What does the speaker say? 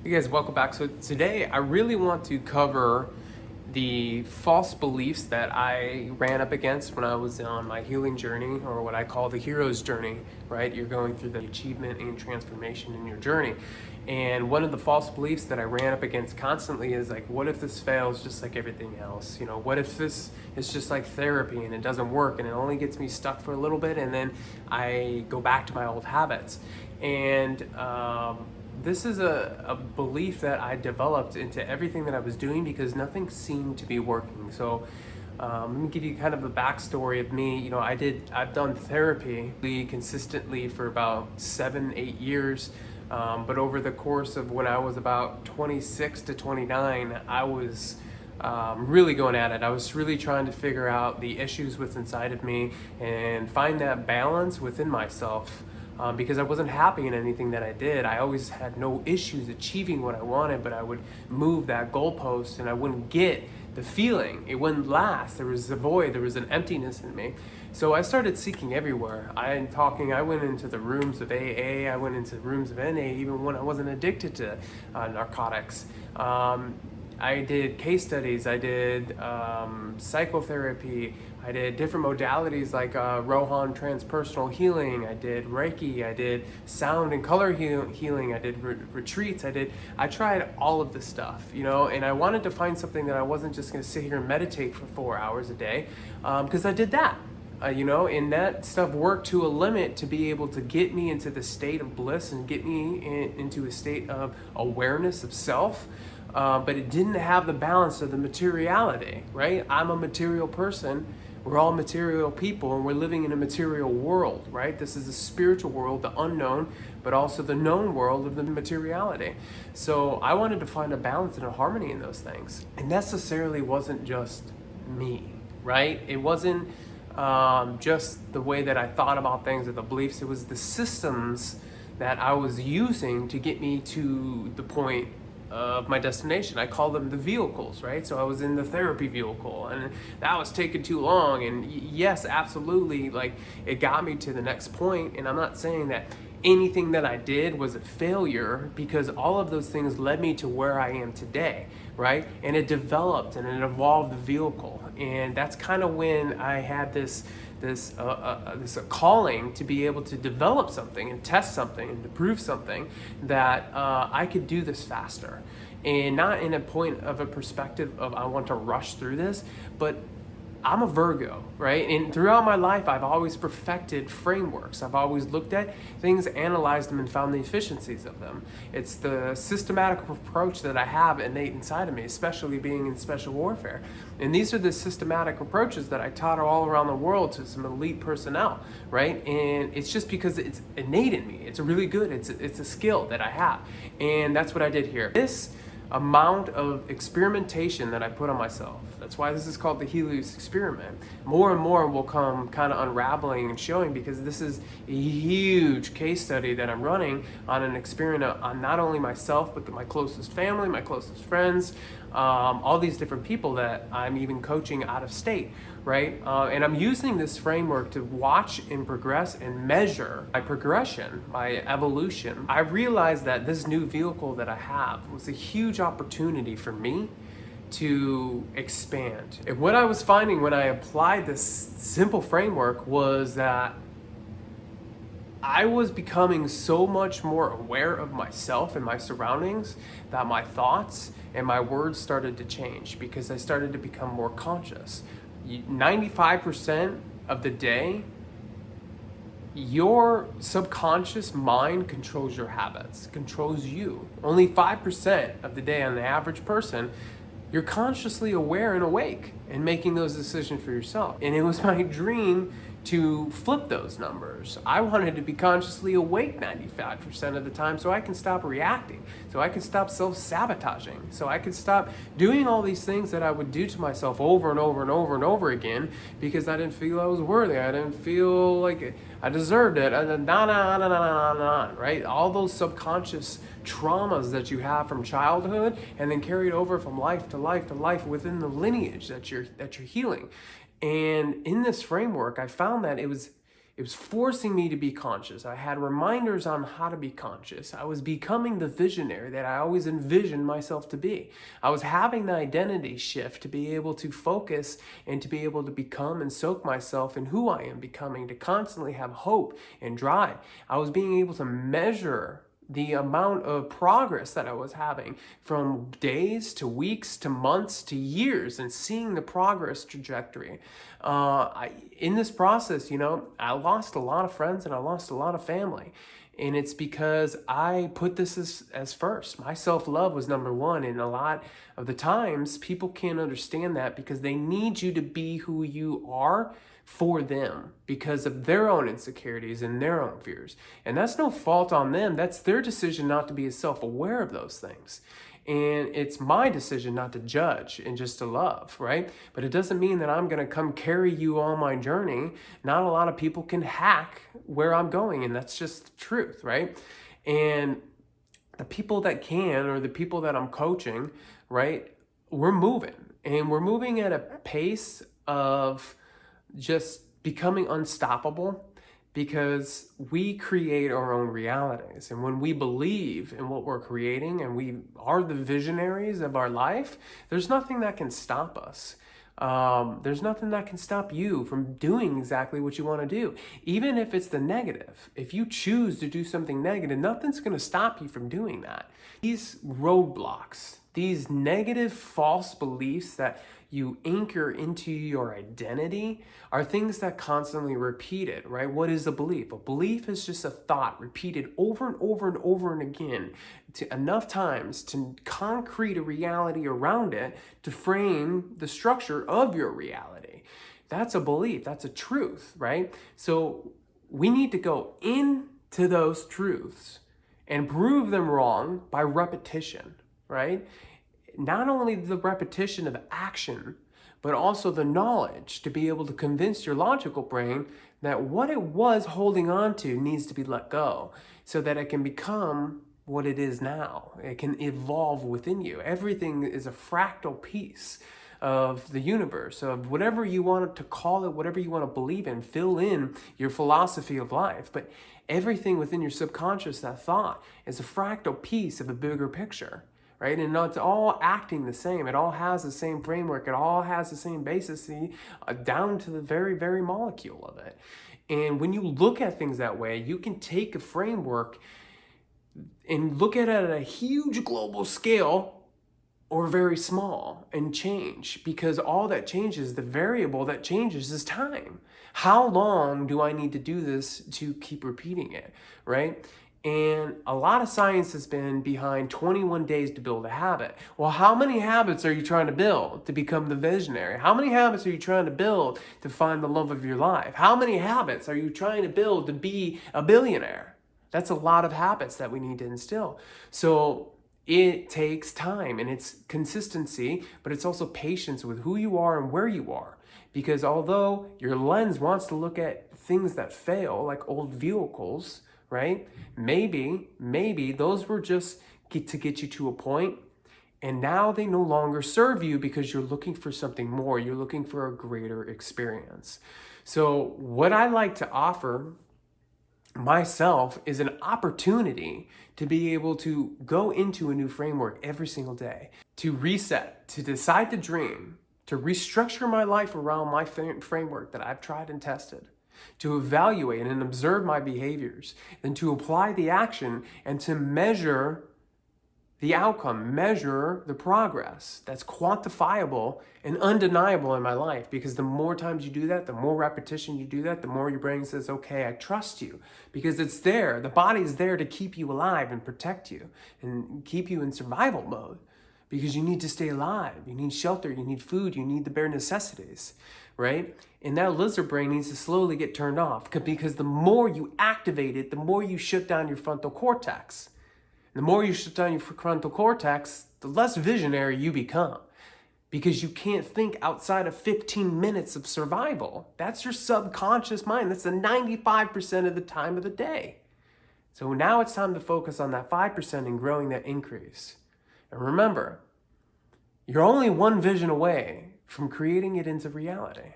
Hey guys, welcome back. So today I really want to cover the false beliefs that I ran up against when I was on my healing journey, or what I call the hero's journey, right? You're going through the achievement and transformation in your journey. And one of the false beliefs that I ran up against constantly is like, what if this fails just like everything else? What if this is just like therapy and it doesn't work and it only gets me stuck for a little bit and then I go back to my old habits? And this is a belief that I developed into everything that I was doing because nothing seemed to be working. So let me give you kind of a backstory of me. I've done therapy consistently for about 7-8 years. But over the course of when I was about 26 to 29, I was really going at it. I was really trying to figure out the issues within inside of me and find that balance within myself. Because I wasn't happy in anything that I did. I always had no issues achieving what I wanted, but I would move that goalpost and I wouldn't get the feeling. It wouldn't last. There was a void, there was an emptiness in me. So I started seeking everywhere. I went into the rooms of AA, I went into the rooms of NA, even when I wasn't addicted to narcotics. I did case studies, I did psychotherapy, I did different modalities like Rohan transpersonal healing, I did Reiki, I did sound and color healing, I did retreats, I tried all of this stuff, and I wanted to find something that I wasn't just gonna sit here and meditate for 4 hours a day, because I did that. And that stuff worked to a limit to be able to get me into the state of bliss and get me into a state of awareness of self. But it didn't have the balance of the materiality, right? I'm a material person. We're all material people and we're living in a material world, right? This is a spiritual world, the unknown, but also the known world of the materiality. So I wanted to find a balance and a harmony in those things. It necessarily wasn't just me, right? It wasn't just the way that I thought about things or the beliefs. It was the systems that I was using to get me to the point of my destination. I call them the vehicles, right? So I was in the therapy vehicle and that was taking too long. And yes, absolutely, like it got me to the next point. And I'm not saying that anything that I did was a failure, because all of those things led me to where I am today, right? And it developed and it evolved the vehicle. And that's kind of when I had this calling to be able to develop something and test something and to prove something that I could do this faster, and not in a point of a perspective of I want to rush through this, but I'm a Virgo, right? And throughout my life, I've always perfected frameworks. I've always looked at things, analyzed them, and found the efficiencies of them. It's the systematic approach that I have innate inside of me, especially being in special warfare. And these are the systematic approaches that I taught all around the world to some elite personnel, right? And it's just because it's innate in me. It's really good. It's a skill that I have. And that's what I did here. This amount of experimentation that I put on myself. That's why this is called the Helios experiment. More and more will come kind of unraveling and showing, because this is a huge case study that I'm running on an experiment on not only myself, but my closest family, my closest friends, all these different people that I'm even coaching out of state, right? And I'm using this framework to watch and progress and measure my progression, my evolution. I realized that this new vehicle that I have was a huge opportunity for me to expand. And what I was finding when I applied this simple framework was that I was becoming so much more aware of myself and my surroundings that my thoughts and my words started to change, because I started to become more conscious. 95% of the day, your subconscious mind controls your habits, controls you. Only 5% of the day, on the average person, you're consciously aware and awake and making those decisions for yourself. And it was my dream to flip those numbers. I wanted to be consciously awake 95% of the time so I can stop reacting, so I can stop self-sabotaging, so I can stop doing all these things that I would do to myself over and over and over and over again because I didn't feel I was worthy. I didn't feel like I deserved it. Right? All those subconscious traumas that you have from childhood and then carried over from life to life to life within the lineage that you're healing. And in this framework, I found that it was It was forcing me to be conscious. I had reminders on how to be conscious. I was becoming the visionary that I always envisioned myself to be. I was having the identity shift to be able to focus and to be able to become and soak myself in who I am becoming, to constantly have hope and drive. I was being able to measure the amount of progress that I was having from days to weeks to months to years, and seeing the progress trajectory. In this process, I lost a lot of friends and I lost a lot of family. And it's because I put this as first. My self-love was number one. And a lot of the times people can't understand that because they need you to be who you are for them because of their own insecurities and their own fears. And that's no fault on them. That's their decision not to be as self-aware of those things. And it's my decision not to judge and just to love, right? But it doesn't mean that I'm going to come carry you on my journey. Not a lot of people can hack where I'm going, and that's just the truth, right? And the people that can, or the people that I'm coaching, right, we're moving. And we're moving at a pace of just becoming unstoppable, because we create our own realities. And when we believe in what we're creating and we are the visionaries of our life, there's nothing that can stop us. There's nothing that can stop you from doing exactly what you want to do, even if it's the negative. If you choose to do something negative, nothing's going to stop you from doing that. These roadblocks, these negative false beliefs that you anchor into your identity are things that constantly repeated, right? What is a belief? A belief is just a thought repeated over and over and over and again to enough times to concrete a reality around it to frame the structure of your reality. That's a belief. That's a truth, right? So we need to go into those truths and prove them wrong by repetition, right? Not only the repetition of action, but also the knowledge to be able to convince your logical brain that what it was holding on to needs to be let go so that it can become what it is now. It can evolve within you. Everything is a fractal piece of the universe, of whatever you want to call it, whatever you want to believe in, fill in your philosophy of life. But everything within your subconscious, that thought, is a fractal piece of a bigger picture. Right? And it's all acting the same. It all has the same framework. It all has the same basis, down to the very, very molecule of it. And when you look at things that way, you can take a framework and look at it at a huge global scale or very small and change, because all that changes, the variable that changes is time. How long do I need to do this to keep repeating it, right? And a lot of science has been behind 21 days to build a habit. Well, how many habits are you trying to build to become the visionary? How many habits are you trying to build to find the love of your life? How many habits are you trying to build to be a billionaire? That's a lot of habits that we need to instill. So it takes time, and it's consistency, but it's also patience with who you are and where you are. Because although your lens wants to look at things that fail, like old vehicles, right? Maybe those were just to get you to a point, and now they no longer serve you because you're looking for something more. You're looking for a greater experience. So what I like to offer myself is an opportunity to be able to go into a new framework every single day, to reset, to decide to dream, to restructure my life around my framework that I've tried and tested, to evaluate and observe my behaviors, then to apply the action and to measure the outcome, measure the progress that's quantifiable and undeniable in my life. Because the more times you do that, the more repetition you do that, the more your brain says, okay, I trust you, because it's there. The body's there to keep you alive and protect you and keep you in survival mode, because you need to stay alive. You need shelter, you need food, you need the bare necessities, right? And that lizard brain needs to slowly get turned off, because the more you activate it, the more you shut down your frontal cortex. The more you shut down your frontal cortex, the less visionary you become, because you can't think outside of 15 minutes of survival. That's your subconscious mind. That's the 95% of the time of the day. So now it's time to focus on that 5% and growing that increase. And remember, you're only one vision away from creating it into reality.